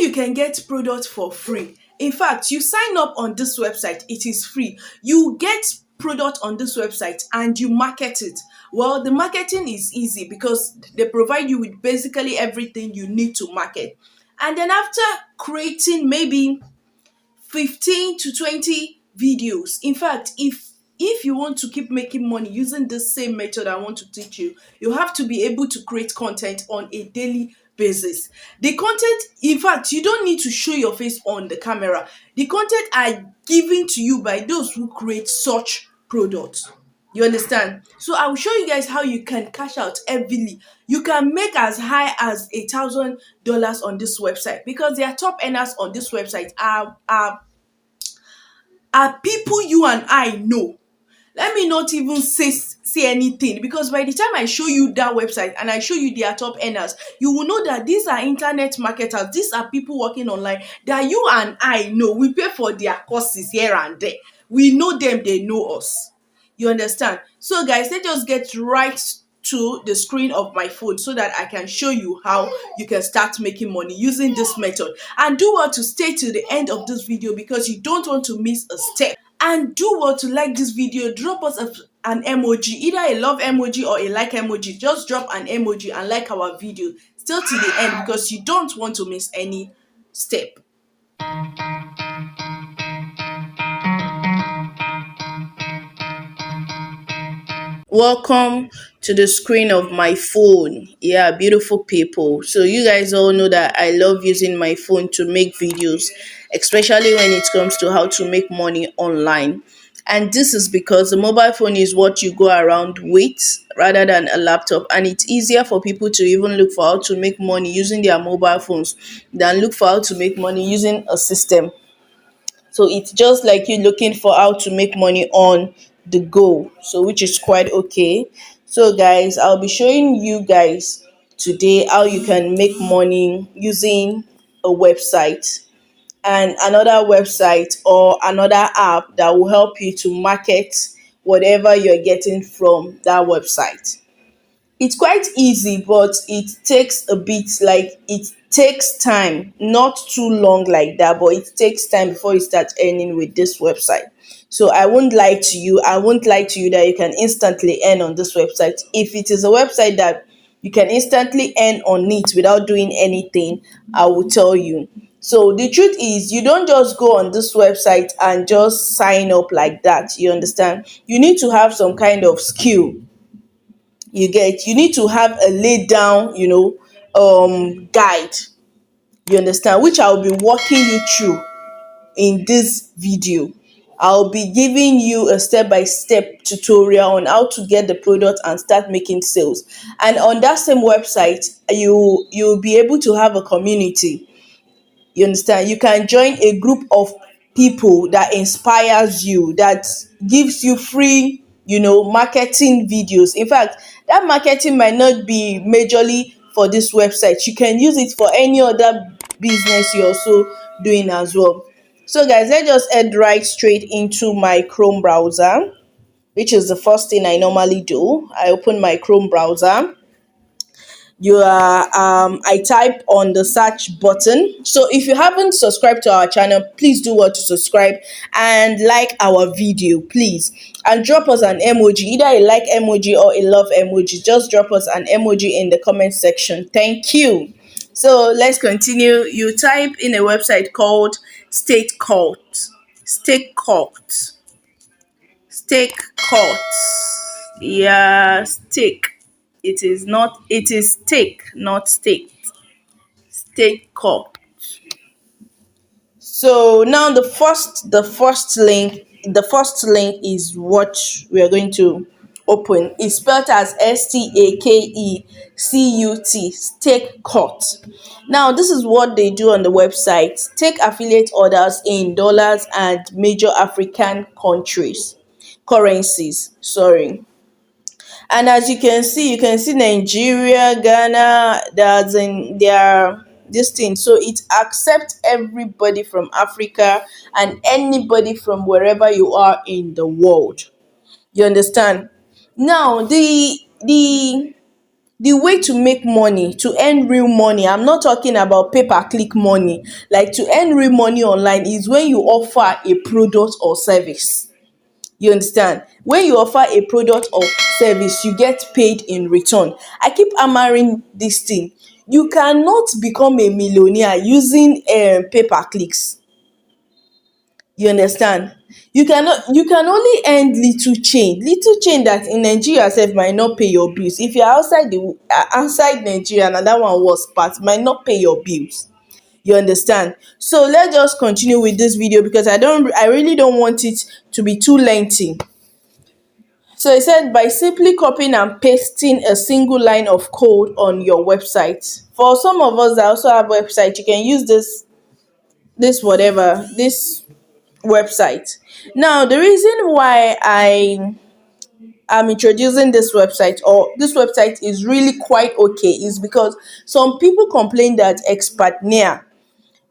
you can get product for free. In fact, you sign up on this website, it is free. You get product on this website and you market it. Well, the marketing is easy because they provide you with basically everything you need to market. And then after creating maybe 15 to 20 videos. In fact, if you want to keep making money using the same method I want to teach you, you have to be able to create content on a daily basis. The content, in fact, you don't need to show your face on the camera. The content are given to you by those who create such products. You understand? So I will show you guys how you can cash out heavily. You can make as high as $1,000 on this website because their top earners on this website are people you and I know. Let me not even say anything because by the time I show you that website and I show you their top earners, you will know that these are internet marketers. These are people working online that you and I know. We pay for their courses here and there. We know them, they know us. You understand? So guys, let's just get right to the screen of my phone so that I can show you how you can start making money using this method. And do well to stay till the end of this video because you don't want to miss a step. And do well to like this video. Drop us an emoji, either a love emoji or a like emoji. Just drop an emoji and like our video still till the end because you don't want to miss any step. Welcome to the screen of my phone. Yeah, beautiful people. So you guys all know that I love using my phone to make videos, especially when it comes to how to make money online. And this is because the mobile phone is what you go around with rather than a laptop. And it's easier for people to even look for how to make money using their mobile phones than look for how to make money using a system. So it's just like you looking for how to make money on the go. So which is quite okay. So guys, I'll be showing you guys today how you can make money using a website and another website or another app that will help you to market whatever you're getting from that website. It's quite easy, but it takes a bit, like it takes time, not too long like that, but it takes time before you start earning with this website. So I won't lie to you. I won't lie to you that you can instantly earn on this website. If it is a website that you can instantly earn on it without doing anything, I will tell you. So the truth is, you don't just go on this website and just sign up like that. You understand? You need to have some kind of skill. You need to have a laid down, guide. You understand? Which I'll be walking you through in this video. I'll be giving you a step-by-step tutorial on how to get the product and start making sales. And on that same website, you'll be able to have a community. You understand? You can join a group of people that inspires you, that gives you free, marketing videos. In fact, that marketing might not be majorly for this website. You can use it for any other business you're also doing as well. So guys, let's just head right straight into my Chrome browser, which is the first thing I normally do. I open my Chrome browser. I type on the search button. So if you haven't subscribed to our channel, please do well to subscribe and like our video, please, and drop us an emoji, either a like emoji or a love emoji. Just drop us an emoji in the comment section. Thank you. So let's continue. You type in a website called Stakecut. Stakecut. Stakecut. Yeah, stake. It is stake, not state. Stakecut. So now the first link is what we are going to open. It's spelled as Stakecut. Stakecut. Now this is what they do on the website. Take affiliate orders in dollars and major African currencies. Sorry. And as you can see Nigeria, Ghana, that's in their this thing. So it accepts everybody from Africa and anybody from wherever you are in the world. You understand? Now the The way to make money, to earn real money, I'm not talking about pay per click money, like to earn real money online is when you offer a product or service. You understand? When you offer a product or service, you get paid in return. I keep hammering this thing. You cannot become a millionaire using pay per clicks. You understand? You can only earn little change that in Nigeria sef might not pay your bills. If you're outside Nigeria, na dat one worse pass, might not pay your bills. You understand? So let's just continue with this video because I really don't want it to be too lengthy. So it said by simply copying and pasting a single line of code on your website. For some of us that also have website, you can use this website. Now, the reason why I am introducing this website, or this website is really quite okay, is because some people complain that expertnia,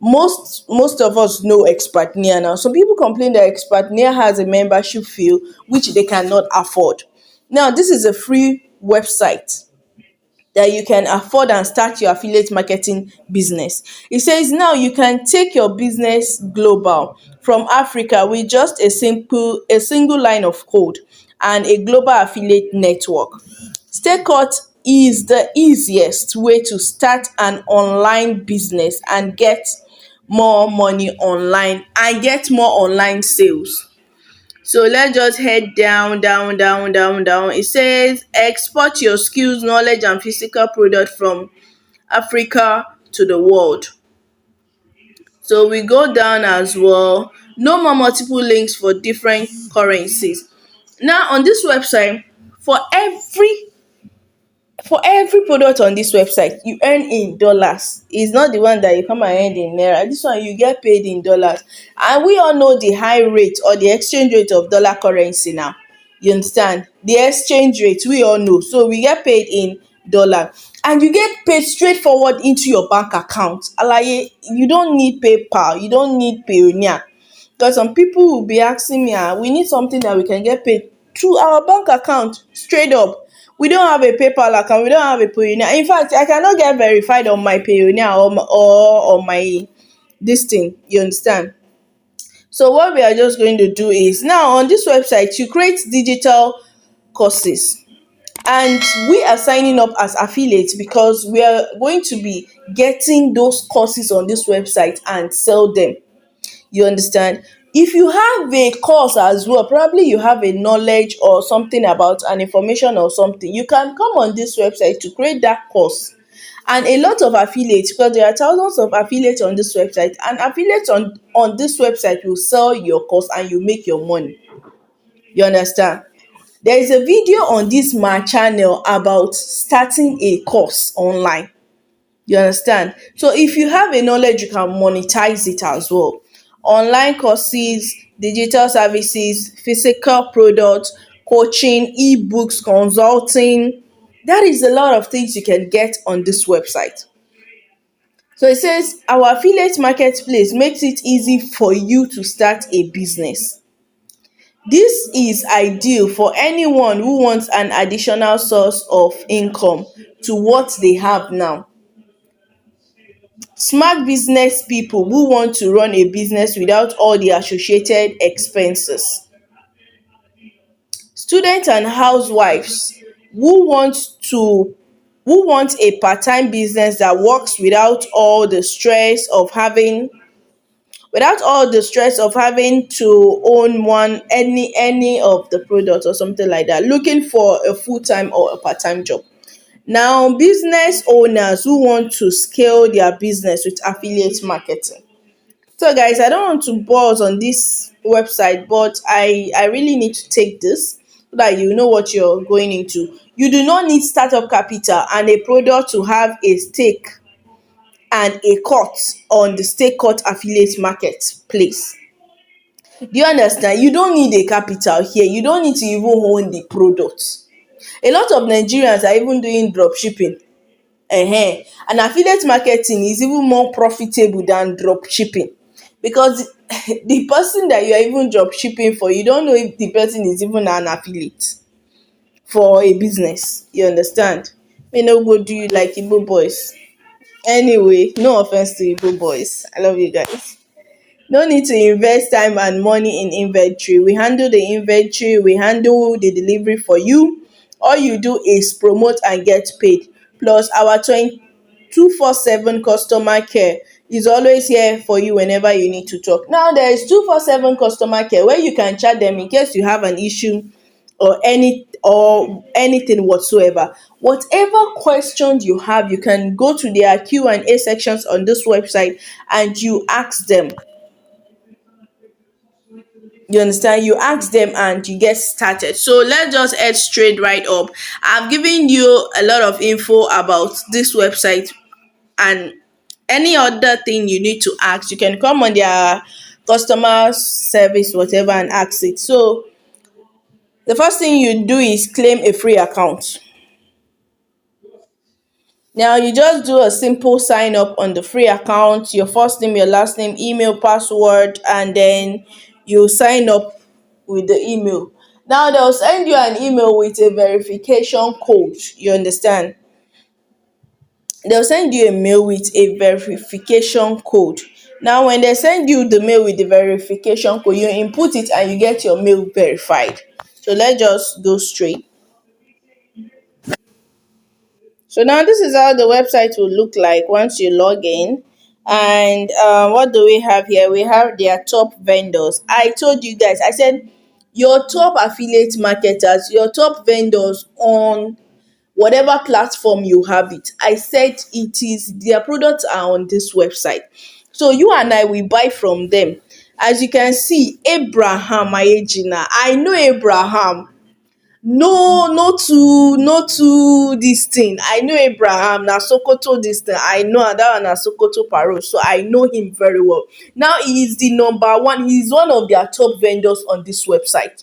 most of us know expertnia now. Some people complain that expertnia has a membership fee which they cannot afford. Now, this is a free website that you can afford and start your affiliate marketing business. It says now you can take your business global from Africa with just a single line of code and a global affiliate network. Stakecut is the easiest way to start an online business and get more money online and get more online sales. So let's just head down, down, down, down, down. It says export your skills, knowledge, and physical product from Africa to the world. So we go down as well. No more multiple links for different currencies. Now on this website, for every for every product on this website, you earn in dollars. It's not the one that you come and earn in naira. This one you get paid in dollars. And we all know the high rate or the exchange rate of dollar currency now. You understand? The exchange rate, we all know. So we get paid in dollar. And you get paid straightforward into your bank account. Alaye, you don't need PayPal, you don't need Payoneer. Because some people will be asking me, we need something that we can get paid through our bank account straight up. We don't have a PayPal account, we don't have a Payoneer. In fact, I cannot get verified on my Payoneer or on my this thing. You understand? So what we are just going to do is now on this website you create digital courses, and we are signing up as affiliates because we are going to be getting those courses on this website and sell them. You understand? If you have a course as well, probably you have a knowledge or something about an information or something, you can come on this website to create that course. And a lot of affiliates, because there are thousands of affiliates on this website, and affiliates on this website will sell your course and you make your money. You understand? There is a video on this my channel about starting a course online. You understand? So if you have a knowledge, you can monetize it as well. Online courses, digital services, physical products, coaching, ebooks, consulting. That is a lot of things you can get on this website. So it says our affiliate marketplace makes it easy for you to start a business. This is ideal for anyone who wants an additional source of income to what they have now. Smart business people who want to run a business without all the associated expenses. Students and housewives who want to who want a part-time business that works without all the stress of having to own any of the products or something like that, looking for a full-time or a part-time job. Now, business owners who want to scale their business with affiliate marketing. So guys, I don't want to pause on this website, but I really need to take this so that you know what you're going into. You do not need startup capital and a product to have a stake and a cut on the Stakecut affiliate marketplace. Do you understand? You don't need a capital here. You don't need to even own the product. A lot of Nigerians are even doing drop shipping. And affiliate marketing is even more profitable than drop shipping because the person that you are even drop shipping for, you don't know if the person is even an affiliate for a business. You understand? may no go do you like Igbo boys. Anyway, no offense to Igbo boys. I love you guys. No need to invest time and money in inventory. We handle the inventory, we handle the delivery for you. All you do is promote and get paid. Plus, our 24/7 customer care is always here for you whenever you need to talk. Now, there is 247 customer care where you can chat them in case you have an issue or anything whatsoever. Whatever questions you have, you can go to their Q&A sections on this website and you ask them. You understand? You ask them and you get started. So let's just head straight right up. I've given you a lot of info about this website, and any other thing you need to ask, you can come on their customer service, whatever, and ask it. So the first thing you do is claim a free account. Now you just do a simple sign up on the free account, your first name, your last name, email, password, and then you sign up with the email. Now they'll send you an email with a verification code. You understand? They'll send you a mail with a verification code. Now when they send you the mail with the verification code, you input it and you get your mail verified. So let's just go straight. So now this is how the website will look like once you log in. And what do we have here? We have their top vendors. I told you guys, I said your top affiliate marketers, your top vendors on whatever platform you have it. I said it is their products are on this website. So you and I will buy from them. As you can see, Abraham Ayejina. I know Abraham. No, this thing. I know Abraham na Sokoto this thing. I know that one na Sokoto Paro. So I know him very well. Now he is the number one. He is one of their top vendors on this website.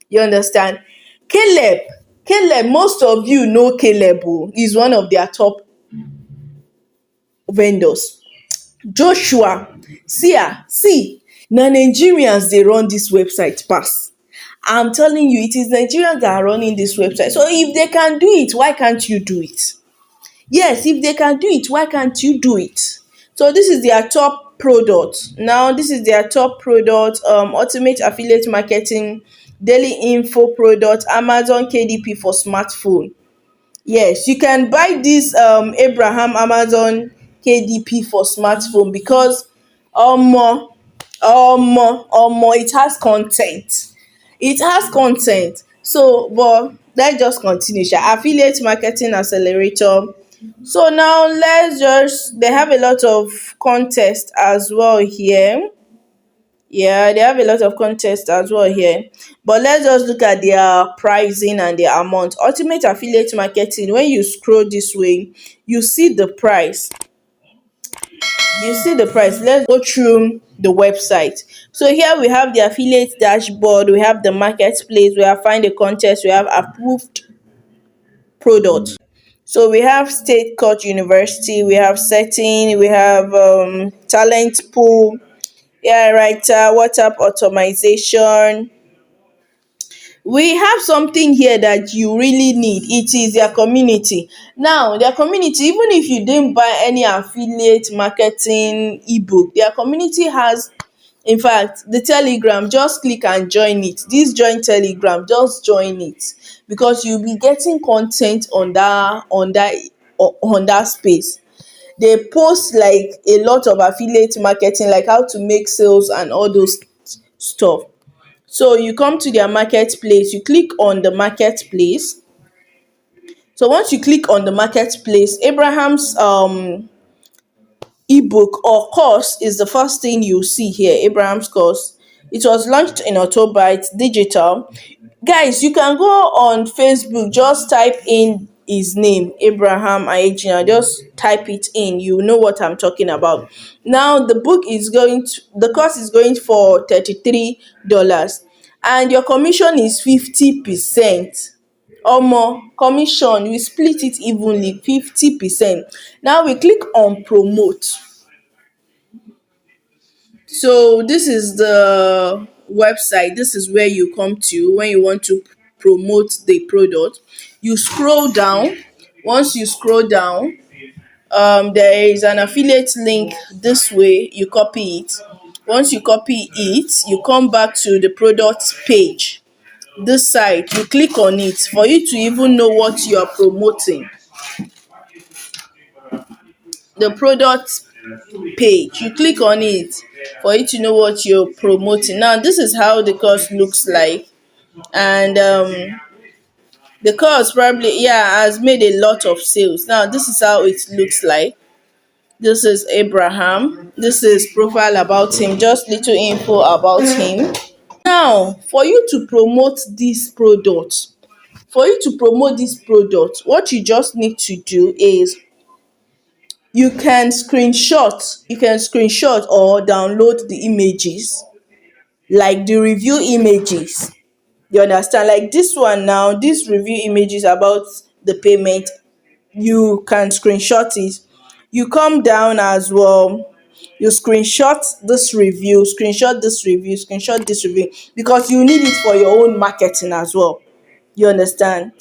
You understand? Caleb. Caleb, most of you know Caleb. Is one of their top vendors. Joshua, see, na Nigerians dey run this website pass. I'm telling you, it is Nigerians that are running this website. So if they can do it, why can't you do it? Yes, if they can do it, why can't you do it? So this is their top product. Now, this is their top product, ultimate affiliate marketing, daily info product, Amazon KDP for smartphone. Yes, you can buy this Abraham Amazon KDP for smartphone because it has content. It has content. So, but let's just continue. Affiliate marketing accelerator. So now let's just they have a lot of contest as well here. Yeah, they have a lot of contest as well here. But let's just look at their pricing and their amount. Ultimate affiliate marketing, when you scroll this way, you see the price. You see the price. Let's go through the website. So here we have the affiliate dashboard, we have the marketplace, we have find a contest, we have approved product. So we have Stakecut University, we have setting, we have talent pool, yeah, writer, WhatsApp automation. We have something here that you really need. It is their community. Now, their community, even if you didn't buy any affiliate marketing ebook, their community has, in fact, the Telegram. Just click and join it. This join Telegram, just join it because you'll be getting content on that space. They post like a lot of affiliate marketing, like how to make sales and all those stuff. So you come to their marketplace, you click on the marketplace. So once you click on the marketplace, Abraham's ebook or course is the first thing you see here. Abraham's course. It was launched in October. It's digital. Guys, you can go on Facebook, just type in his name, Abraham Ayejina. Just type it in. You know what I'm talking about. Now the course is going for $33, and your commission is 50%. Or more commission, we split it evenly, 50%. Now we click on promote. So this is the website. This is where you come to when you want to promote the product. You scroll down. Once you scroll down, there is an affiliate link this way. You copy it. Once you copy it, you come back to the product page. This side, you click on it for you to even know what you are promoting. The product page, you click on it for you to know what you're promoting. Now this is how the course looks like, and the course probably, yeah, has made a lot of sales. Now this is how it looks like. This is Abraham. This is profile about him, just little info about him. Now for you to promote this product, what you just need to do is you can screenshot or download the images, like the review images. You understand? Like this one now, this review images about the payment, you can screenshot it. You come down as well, you screenshot this review, because you need it for your own marketing as well. You understand?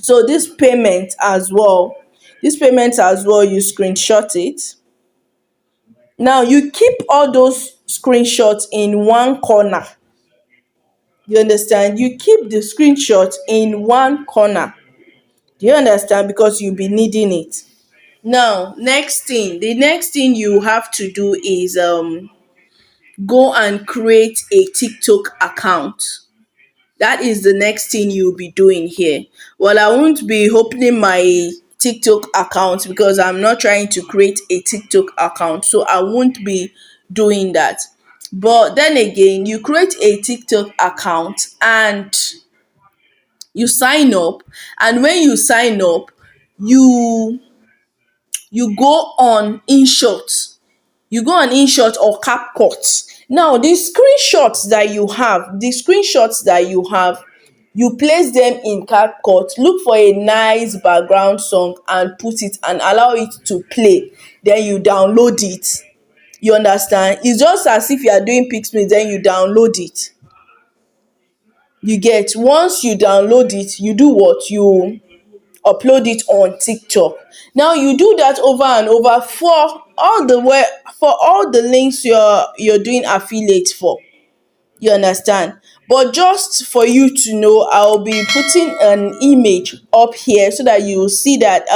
So this payment as well, you screenshot it. Now you keep all those screenshots in one corner. You understand? You keep the screenshot in one corner. Do you understand? Because you'll be needing it. Now, the next thing you have to do is go and create a TikTok account. That is the next thing you'll be doing here. Well, I won't be opening my TikTok account because I'm not trying to create a TikTok account, so I won't be doing that. But then again, you create a TikTok account and you sign up, and when you sign up, you you go on InShot. You go on InShot or CapCut. Now the screenshots that you have, you place them in CapCut. Look for a nice background song and put it and allow it to play. Then you download it. You understand? It's just as if you are doing Pixme, then you download it. You get? Once you download it, you do what? You upload it on TikTok. Now you do that over and over for all the links you're doing affiliate for. You understand? But just for you to know, I'll be putting an image up here so that you will see that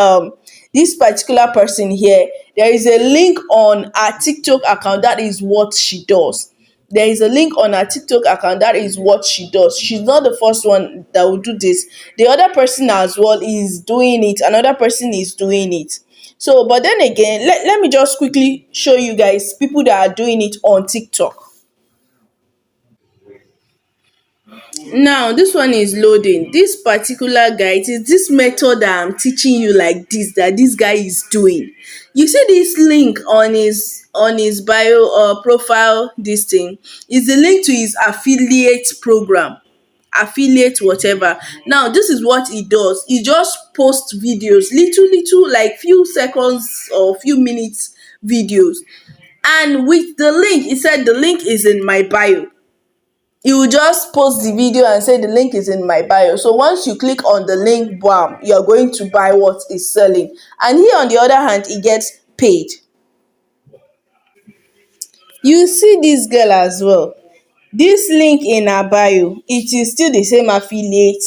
this particular person here, there is a link on our TikTok account. That is what she does. There is a link on her TikTok account. That is what she does. She's not the first one that will do this. The other person as well is doing it. Another person is doing it. So, but then again, let me just quickly show you guys people that are doing it on TikTok. Now this one is loading. This particular guy, it is this method that I'm teaching you, like this, that this guy is doing. You see this link on his bio or profile, this thing is the link to his affiliate program, affiliate whatever. Now this is what he does. He just posts videos, little like few seconds or few minutes videos, and with the link, he said the link is in my bio. You will just post the video and say the link is in my bio. So once you click on the link, bam, you're going to buy what is selling. And he, on the other hand, he gets paid. You see this girl as well. This link in her bio, it is still the same affiliate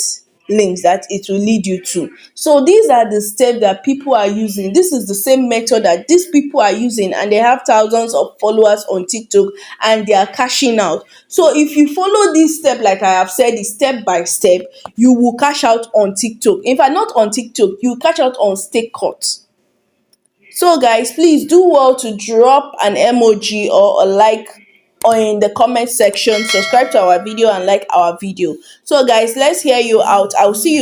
links that it will lead you to. So these are the steps that people are using. This is the same method that these people are using, and they have thousands of followers on TikTok and they are cashing out. So if you follow this step, like I have said, is step by step, you will cash out on TikTok. In fact, not on TikTok, you will cash out on Stakecut. So guys, please do well to drop an emoji or a like or in the comment section. Subscribe to our video and like our video. So guys, let's hear you out. I'll see you